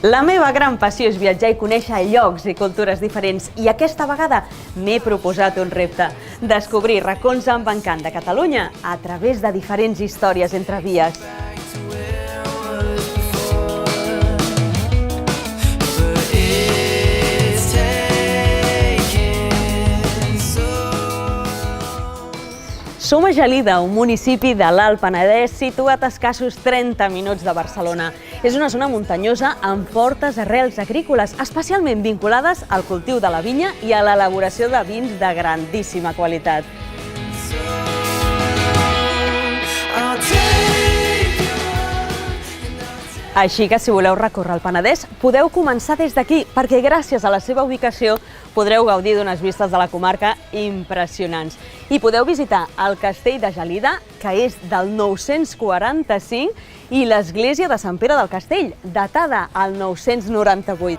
La meva gran passió és viatjar i conèixer llocs i cultures diferents i aquesta vegada m'he proposat un repte, descobrir racons amb encant de Catalunya a través de diferents històries entre vies. Som a Gelida, un municipi de l'Alt Penedès situat a escassos 30 minuts de Barcelona. És una zona muntanyosa amb fortes arrels agrícoles, especialment vinculades al cultiu de la vinya i a l'elaboració de vins de grandíssima qualitat. Així que si voleu recórrer el Penedès, podeu començar des d'aquí, perquè gràcies a la seva ubicació podreu gaudir d'unes vistes de la comarca impressionants. I podeu visitar el Castell de Gelida, que és del 945, i l'església de Sant Pere del Castell, datada al 998.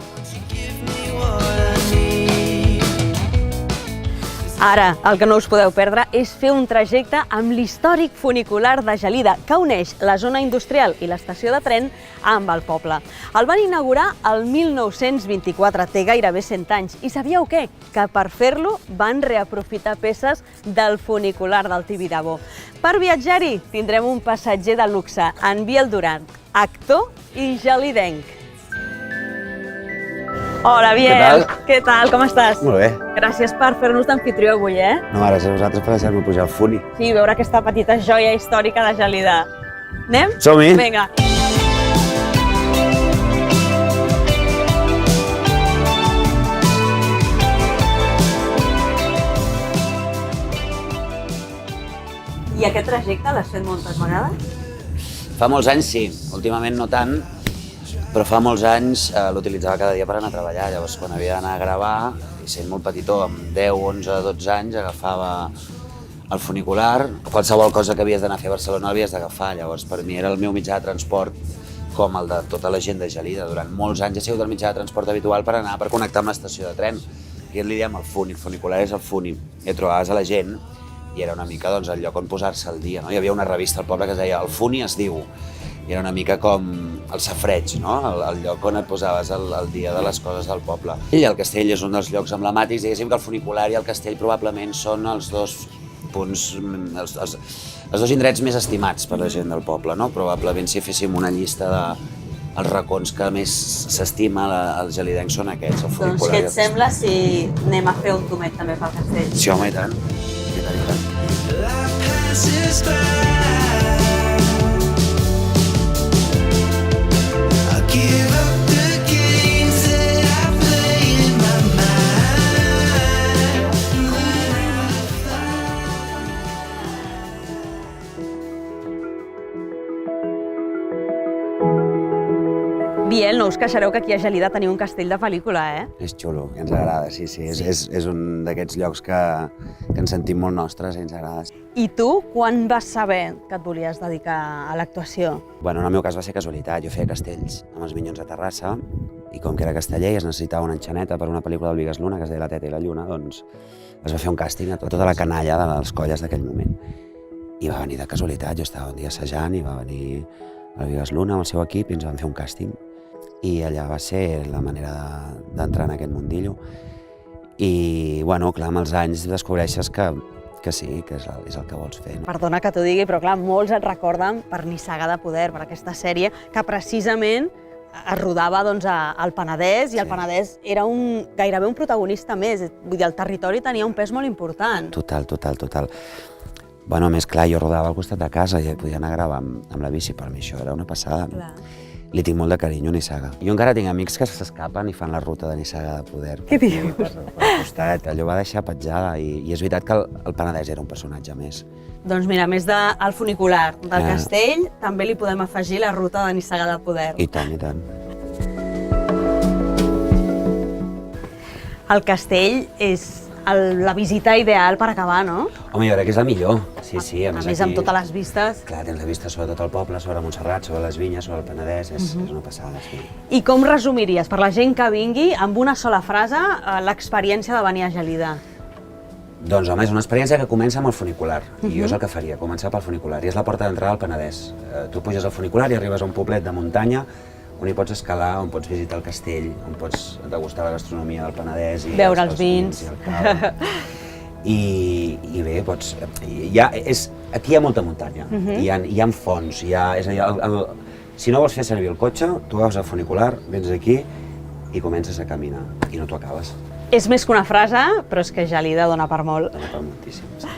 Ara, el que no us podeu perdre és fer un trajecte amb l'històric funicular de Gelida, que uneix la zona industrial i l'estació de tren amb el poble. El van inaugurar el 1924, té gairebé 100 anys. I sabíeu què? Que per fer-lo van reaprofitar peces del funicular del Tibidabo. Per viatjar-hi tindrem un passatger de luxe, en Biel Duran, actor i gelidenc. Hola, Biel. Què tal? Com estàs? Molt bé. Gràcies per fer-nos d'amfitrió avui, No, gràcies a vosaltres per deixar-me pujar al funi. Sí, veure aquesta petita joia històrica de Gelida. Anem? Som-hi! Vinga. I aquest trajecte l'has fet moltes vegades? Fa molts anys sí, últimament no tant, però fa molts anys l'utilitzava cada dia per anar a treballar. Llavors, quan havia d'anar a gravar, i sent molt petitó, amb 10, 11, 12 anys, agafava el funicular. Qualsevol cosa que havies d'anar a fer a Barcelona l'havies d'agafar. Llavors, per mi era el meu mitjà de transport, com el de tota la gent de Gelida. Durant molts anys ha sigut el mitjà de transport habitual per anar, per connectar amb l'estació de tren. I li diem el funi, el funicular és el funi. I trobaves a la gent i era una mica doncs, el lloc on posar-se al dia. Hi havia una revista al poble que es deia El Funi es diu. I era una mica com el safreig, el lloc on et posaves al dia de les coses del poble. I el castell és un dels llocs emblemàtics, diguéssim que el funicular i el castell probablement són els dos punts, els dos indrets més estimats per la gent del poble. Probablement si féssim una llista dels racons que més s'estima als gelidencs són aquests, el funicular. Doncs què et sembla si anem a fer un tomet també pel castell? Sí, home, i tant. Biel, no us queixareu que aquí a Gelida teniu un castell de pel·lícula, És xulo, ens agrada, sí. És un d'aquests llocs que ens sentim molt nostres i ens agrada. I tu, quan vas saber que et volies dedicar a l'actuació? En el meu cas va ser casualitat. Jo feia castells amb els Minyons de Terrassa i com que era casteller i es necessitava una enxaneta per una pel·lícula del Bigas Luna que es deia La Teta i la Lluna, doncs es va fer un càsting a tota la canalla de les colles d'aquell moment. I va venir de casualitat, jo estava un dia assajant i va venir el Bigas Luna amb el seu equip i ens van fer un càsting. I allà va ser la manera d'entrar en aquest mundillo. I, clar, amb els anys descobreixes que sí, que és el que vols fer. Perdona que t'ho digui, però clar, molts et recorden per Nissaga de Poder, per aquesta sèrie, que precisament es rodava al Penedès, i el Penedès era gairebé un protagonista més. Vull dir, el territori tenia un pes molt important. Total. A més, clar, jo rodava al costat de casa i podia anar a gravar amb la bici, per mi això era una passada. Li tinc molt de carinyo a Nissaga. Jo encara tinc amics que s'escapen i fan la ruta de Nissaga de Poder. Què dius? Per costat. Allò va deixar petjada i és veritat que el Penedès era un personatge més. Doncs mira, a més del funicular del castell, també li podem afegir la ruta de Nissaga de Poder. I tant. El castell és la visita ideal per acabar, no? Home, jo crec que és la millor. Sí. A més, amb totes les vistes. Clar, tens la vista sobre tot el poble, sobre Montserrat, sobre les vinyes, sobre el Penedès, és una passada, sí. I com resumiries, per la gent que vingui, amb una sola frase, l'experiència de venir a Gelida? Doncs, home, és una experiència que comença amb el funicular, i jo és el que faria, començar pel funicular, i és la porta d'entrada al Penedès. Tu puges al funicular i arribes a un poblet de muntanya on hi pots escalar, on pots visitar el castell, on pots degustar la gastronomia del Penedès i veure els vins. I el cava. I bé, pots... Aquí hi ha molta muntanya, hi ha fonts, és a dir, si no vols fer servir el cotxe, tu agafes el funicular, vens aquí i comences a caminar, i no t'ho acabes. És més que una frase, però és que Gelida dona per molt. Dona per moltíssim, sí.